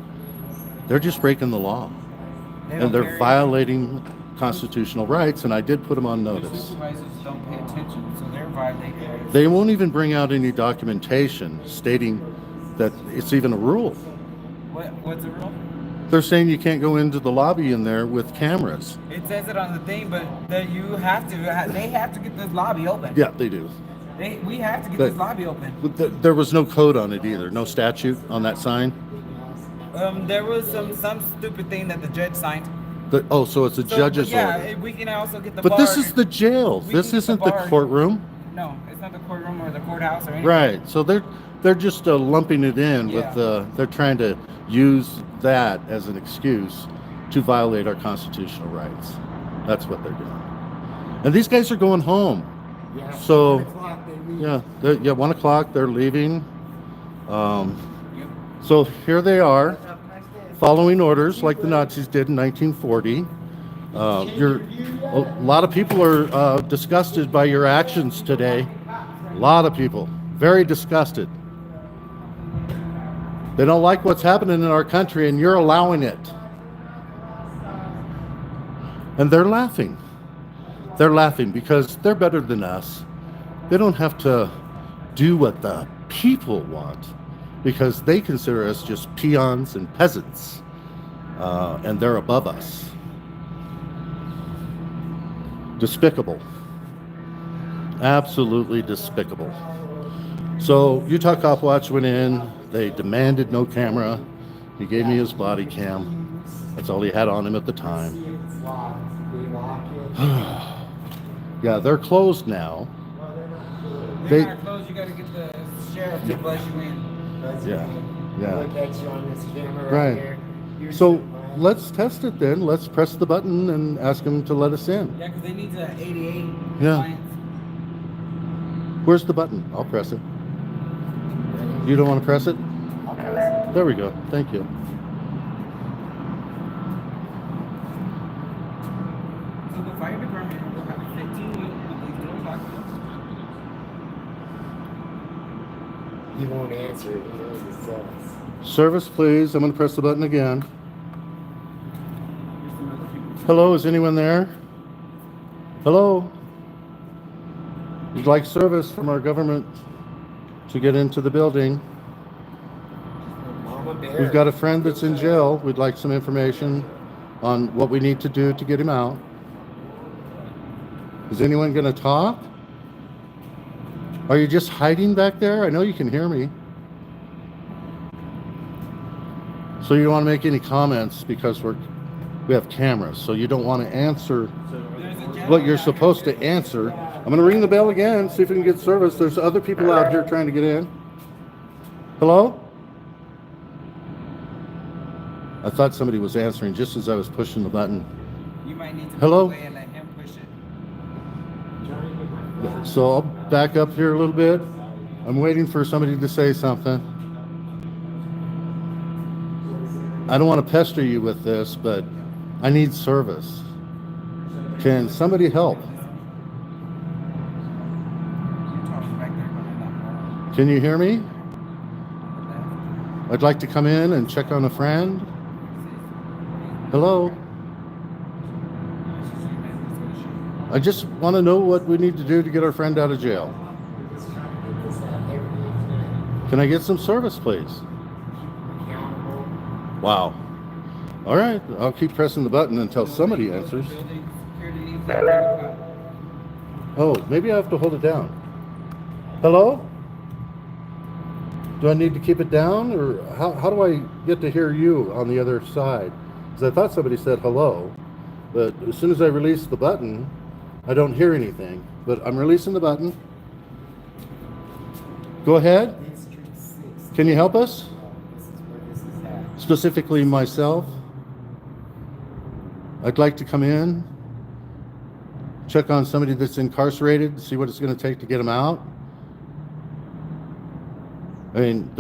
Speaker 1: They're just breaking the law,
Speaker 3: They
Speaker 1: and
Speaker 3: don't
Speaker 1: they're
Speaker 3: carry-
Speaker 1: violating constitutional rights. And I did put them on
Speaker 3: The
Speaker 1: notice.
Speaker 3: supervisors don't pay attention, so they're violating rights.
Speaker 1: They won't even bring out any documentation stating that it's even a rule.
Speaker 3: What's the rule?
Speaker 1: They're saying you can't go into the lobby in there with cameras.
Speaker 3: It says it on the thing, but that you have to. They have to get this lobby open.
Speaker 1: Yeah, they do.
Speaker 3: We have to get
Speaker 1: But-
Speaker 3: this lobby open.
Speaker 1: But there was no code on it either. No statute on that sign.
Speaker 3: There was some stupid thing that the judge signed.
Speaker 1: So it's a
Speaker 3: So,
Speaker 1: judge's
Speaker 3: yeah,
Speaker 1: order.
Speaker 3: we can also get the.
Speaker 1: But this
Speaker 3: bar-
Speaker 1: is the jail.
Speaker 3: we
Speaker 1: This
Speaker 3: can get
Speaker 1: isn't the
Speaker 3: bar-
Speaker 1: courtroom.
Speaker 3: No, it's not the courtroom or the courthouse or anything.
Speaker 1: Right. So they're just lumping it in
Speaker 3: Yeah.
Speaker 1: with they're trying to use that as an excuse to violate our constitutional rights. That's what they're doing. And these guys are going home.
Speaker 2: Yeah,
Speaker 1: So,
Speaker 2: 1 o'clock they leave.
Speaker 1: Yeah, 1 o'clock. They're leaving.
Speaker 3: Yep.
Speaker 1: So here they are, following orders like the Nazis did in 1940. A lot of people are disgusted by your actions today. A lot of people, very disgusted. They don't like what's happening in our country, and you're allowing it. And they're laughing. They're laughing because they're better than us. They don't have to do what the people want because they consider us just peons and peasants, and they're above us. Despicable. Absolutely despicable. So Utah Cop Watch went in. They demanded no camera. He gave me his body cam. That's all he had on him at the time.
Speaker 2: It's locked. They lock it.
Speaker 1: Yeah, they're closed now.
Speaker 3: They're
Speaker 1: They-
Speaker 3: not closed. You got to get the sheriff to buzz you in.
Speaker 2: That's
Speaker 1: Yeah,
Speaker 2: me.
Speaker 1: yeah.
Speaker 2: Look at you on this camera
Speaker 1: Right.
Speaker 2: right here. Here's
Speaker 1: So
Speaker 2: your mind.
Speaker 1: let's test it then. Let's press the button and ask him to let us in.
Speaker 3: Yeah, because they need the 88
Speaker 1: Yeah.
Speaker 3: compliance.
Speaker 1: Where's the button? I'll press it. You don't want to press it?
Speaker 2: I'll press it.
Speaker 1: There we go. Thank you.
Speaker 3: So the fire department will have 15 with these doors locked.
Speaker 2: He won't answer it. He knows it says.
Speaker 1: Service, please. I'm going to press the button again.
Speaker 3: There's some other people.
Speaker 1: Hello, is anyone there? Hello? We'd like service from our government to get into the building.
Speaker 2: Mama Bear.
Speaker 1: We've got a friend that's in jail. We'd like some information on what we need to do to get him out. Is anyone going to talk? Are you just hiding back there? I know you can hear me. So you don't want to make any comments because we're We have cameras, so you don't want to answer what you're supposed to answer. I'm going to ring the bell again, see if we can get service. There's other people out here trying to get in. Hello? I thought somebody was answering just as I was pushing the button.
Speaker 3: You might need to
Speaker 1: Hello?
Speaker 3: move away and let him push it.
Speaker 1: So I'll back up here a little bit. I'm waiting for somebody to say something. I don't want to pester you with this, but I need service. Can somebody help? Can you hear me? I'd like to come in and check on a friend. Hello? I just want to know what we need to do to get our friend out of jail. Can I get some service, please? Wow. All right, I'll keep pressing the button until somebody answers. Oh, maybe I have to hold it down. Hello? Do I need to keep it down, or how do I get to hear you on the other side? Because I thought somebody said hello, but as soon as I release the button, I don't hear anything. But I'm releasing the button. Go ahead. Can you help us? Specifically myself. I'd like to come in, check on somebody that's incarcerated, see what it's going to take to get them out. I mean,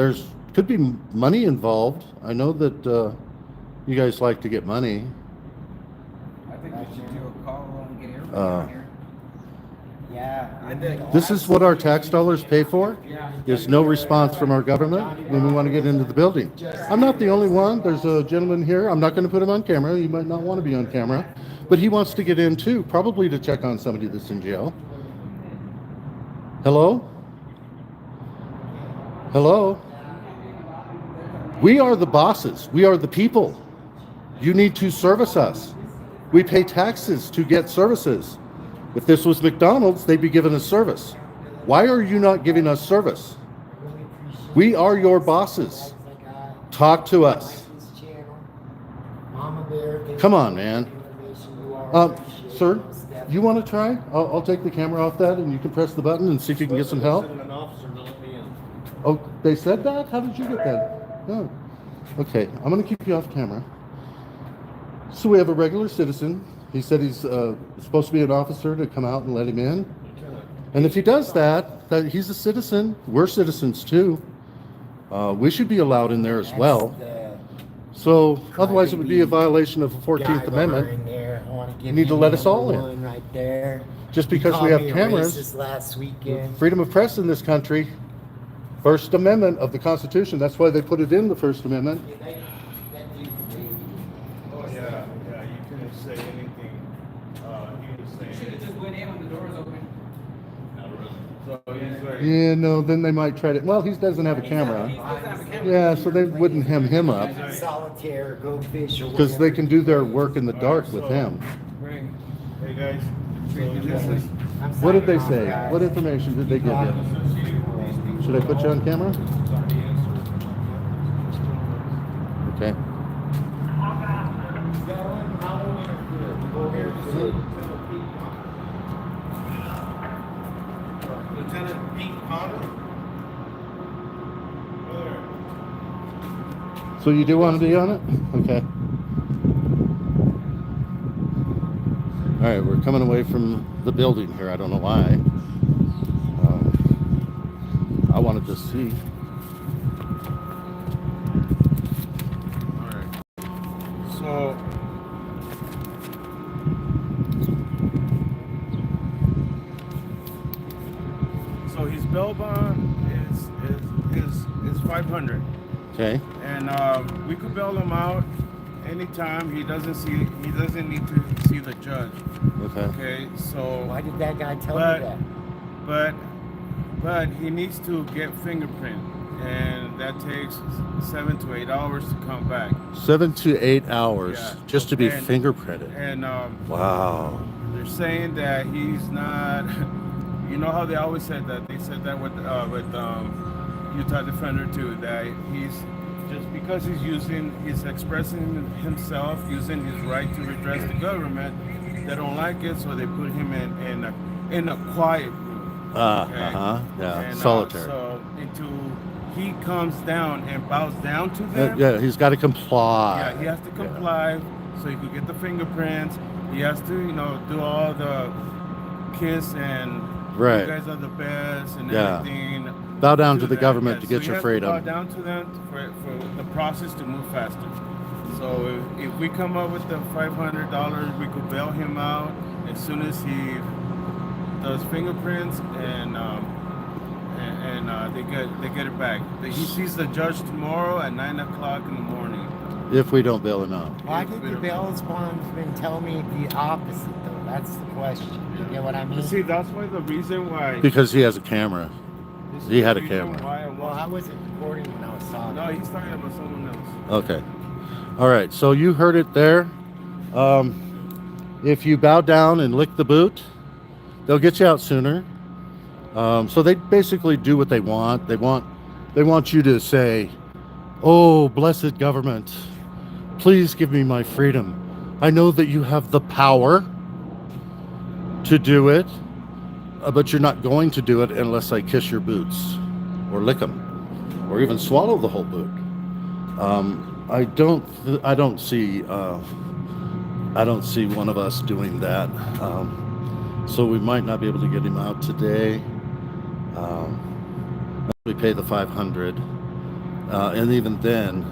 Speaker 1: could be money involved. I know that you guys like to get money.
Speaker 3: I think we should do a call and get everybody
Speaker 1: Uh,
Speaker 3: out here. Yeah.
Speaker 1: This is what our tax dollars pay for. There's no response from our government when we want to get into the building. I'm not the only one. There's a gentleman here. I'm not going to put him on camera. He might not want to be on camera, but he wants to get in too, probably to check on somebody that's in jail. Hello? Hello? We are the bosses. We are the people. You need to service us. We pay taxes to get services. If this was McDonald's, they'd be giving us service. Why are you not giving us service? We are your bosses. Talk to us. Come on, man. Sir, you want to try? I'll take the camera off that and you can press the button and see if you can get some help. Oh, they said that? How did you get that? Oh. Okay, I'm going to keep you off camera. So we have a regular citizen. He said he's supposed to be an officer to come out and let him in. And if he does that he's a citizen. We're citizens too. We should be allowed in there as well. So otherwise it would be a violation of the 14th Amendment. You need to let us all in.
Speaker 2: Right there.
Speaker 1: Just because we have cameras,
Speaker 2: Last weekend.
Speaker 1: freedom of press in this country, First Amendment of the Constitution. That's why they put it in the First Amendment.
Speaker 4: Oh yeah, you couldn't say anything. He was saying.
Speaker 3: Should have just went in when the doors open.
Speaker 4: So he's like.
Speaker 1: Yeah, no, then they might try to. Well, he doesn't have a camera. Yeah, so they wouldn't hem him up
Speaker 2: Solitaire, go fish, or
Speaker 1: because they
Speaker 2: whatever.
Speaker 1: can do their work in the dark with him.
Speaker 3: Right.
Speaker 4: Hey guys. So this is.
Speaker 1: What did they say? What information did they give you? Should I put you on camera? Okay.
Speaker 4: Lieutenant Pete Potter.
Speaker 1: So you do want to be on it? Okay. All right, we're coming away from the building here. I don't know why. I wanted to see.
Speaker 4: Alright. So his bail bond is 500.
Speaker 1: Okay.
Speaker 4: And we could bail him out anytime. He doesn't need to see the judge.
Speaker 1: Okay.
Speaker 4: Okay, so
Speaker 2: Why did that guy tell
Speaker 4: But-
Speaker 2: me that?
Speaker 4: but he needs to get fingerprint, and that takes 7 to 8 hours to come back.
Speaker 1: 7 to 8 hours
Speaker 4: Yeah.
Speaker 1: just to be
Speaker 4: And-
Speaker 1: fingerprinted.
Speaker 4: And
Speaker 1: Wow.
Speaker 4: they're saying that he's not. You know how they always said that? They said that with Utah Defender too. That he's just because he's expressing himself, using his right to redress the government, they don't like it, so they put him in a quiet room.
Speaker 1: Yeah,
Speaker 4: And
Speaker 1: solitary.
Speaker 4: so until he comes down and bows down to them,
Speaker 1: Yeah, he's got to comply.
Speaker 4: yeah, he has to comply so he could get the fingerprints. He has to, do all the kiss and
Speaker 1: Right.
Speaker 4: you guys are the best and
Speaker 1: Yeah.
Speaker 4: everything.
Speaker 1: Bow down
Speaker 4: Do
Speaker 1: to the
Speaker 4: that,
Speaker 1: government
Speaker 4: yeah.
Speaker 1: to get
Speaker 4: So
Speaker 1: your
Speaker 4: you
Speaker 1: freedom.
Speaker 4: have to bow down to them for the process to move faster. So if we come up with the $500, we could bail him out as soon as he does fingerprints and they get it back. He sees the judge tomorrow at 9 o'clock in the morning.
Speaker 1: If we don't bail him out.
Speaker 2: Why did the bail bondsman tell me the opposite, though? That's the question. You get what I mean?
Speaker 4: But see, that's why the reason why.
Speaker 1: Because he has a camera.
Speaker 4: this is
Speaker 1: he had
Speaker 4: the
Speaker 1: a
Speaker 4: reason
Speaker 1: camera.
Speaker 4: why I
Speaker 2: Well,
Speaker 4: want-
Speaker 2: I wasn't recording when I was talking.
Speaker 4: No, he's talking about someone else.
Speaker 1: Okay. All right. So you heard it there. If you bow down and lick the boot, they'll get you out sooner. So they basically do what they want. They want you to say, "Oh, blessed government, please give me my freedom. I know that you have the power to do it, but you're not going to do it unless I kiss your boots or lick them or even swallow the whole boot." I don't see one of us doing that. So we might not be able to get him out today. We pay the $500, and even then,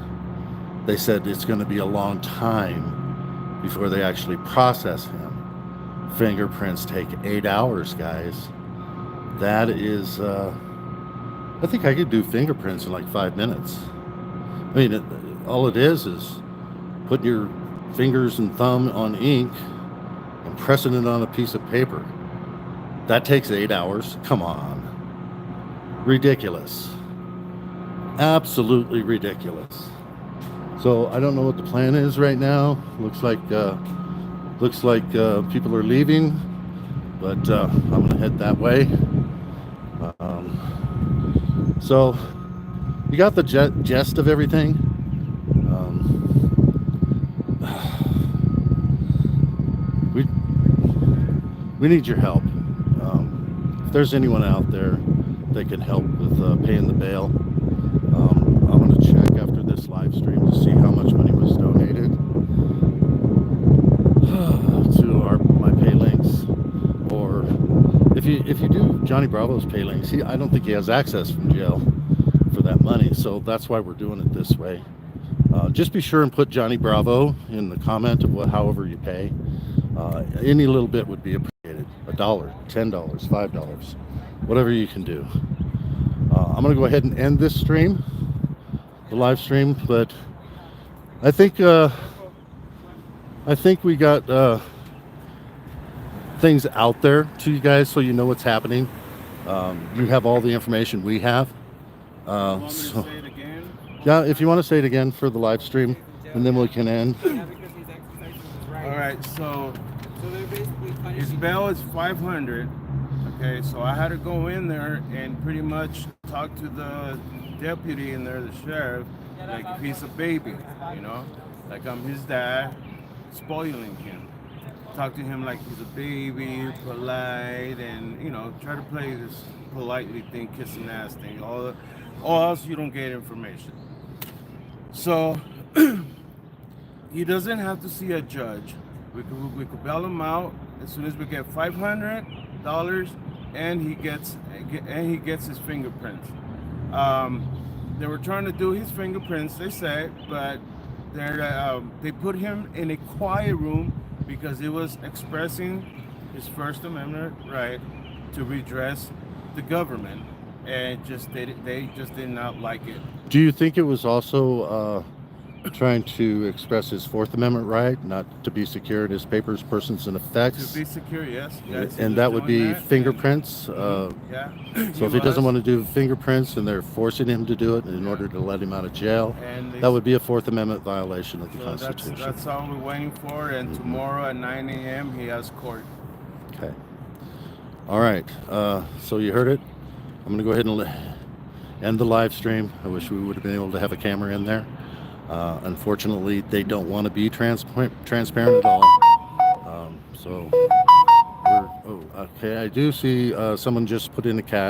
Speaker 1: they said it's going to be a long time before they actually process him. Fingerprints take 8 hours, guys. That is, I think I could do fingerprints in like 5 minutes. I mean, all it is putting your fingers and thumb on ink and pressing it on a piece of paper. That takes 8 hours. Come on. Ridiculous. Absolutely ridiculous. So I don't know what the plan is right now. Looks like people are leaving, but I'm gonna head that way. So you got the gist of everything. We need your help. If there's anyone out there that can help with paying the bail, I'm going to check after this live stream to see how much money was donated to my pay links. Or if you do Johnny Bravo's pay links, I don't think he has access from jail for that money, so that's why we're doing it this way. Just be sure and put Johnny Bravo in the comment of however you pay. Any little bit would be appreciated. $1, $10, $5, whatever you can do. I'm gonna go ahead and end this stream, the live stream, but I think we got things out there to you guys so you know what's happening. You have all the information we have.
Speaker 4: You want me to
Speaker 1: So,
Speaker 4: say it again?
Speaker 1: yeah, if you want to say it again for the live stream, and then we can end.
Speaker 3: Yeah, because he's exercising his right.
Speaker 4: All right, so
Speaker 3: So they're basically punishing
Speaker 4: his bail is $500. Okay, so I had to go in there and pretty much talk to the deputy in there, the sheriff, like if he's a baby, like I'm his dad, spoiling him. Talk to him like he's a baby, polite, and try to play this politely thing, kissing ass thing. All else you don't get information. So he doesn't have to see a judge. We could bail him out as soon as we get $500, and he gets his fingerprints. They were trying to do his fingerprints, they said, but they put him in a quiet room because he was expressing his First Amendment right to redress the government, and they just did not like it.
Speaker 1: Do you think it was also trying to express his Fourth Amendment right, not to be secured as papers, persons, and
Speaker 4: To
Speaker 1: effects?
Speaker 4: be secure, yes. Yes, he
Speaker 1: And
Speaker 4: was
Speaker 1: that would
Speaker 4: doing
Speaker 1: be
Speaker 4: that,
Speaker 1: fingerprints.
Speaker 4: yeah.
Speaker 1: So if he doesn't want to do fingerprints and they're forcing him to do it in order to let him out of jail,
Speaker 4: And
Speaker 1: that would be a Fourth Amendment violation of the
Speaker 4: so
Speaker 1: Constitution.
Speaker 4: that's all we're waiting for. And tomorrow at 9 a.m. he has court.
Speaker 1: Okay. All right. So you heard it. I'm going to go ahead and and the live stream. I wish we would have been able to have a camera in there. Unfortunately, they don't want to be transparent at all. So, okay, I do see someone just put in a cash.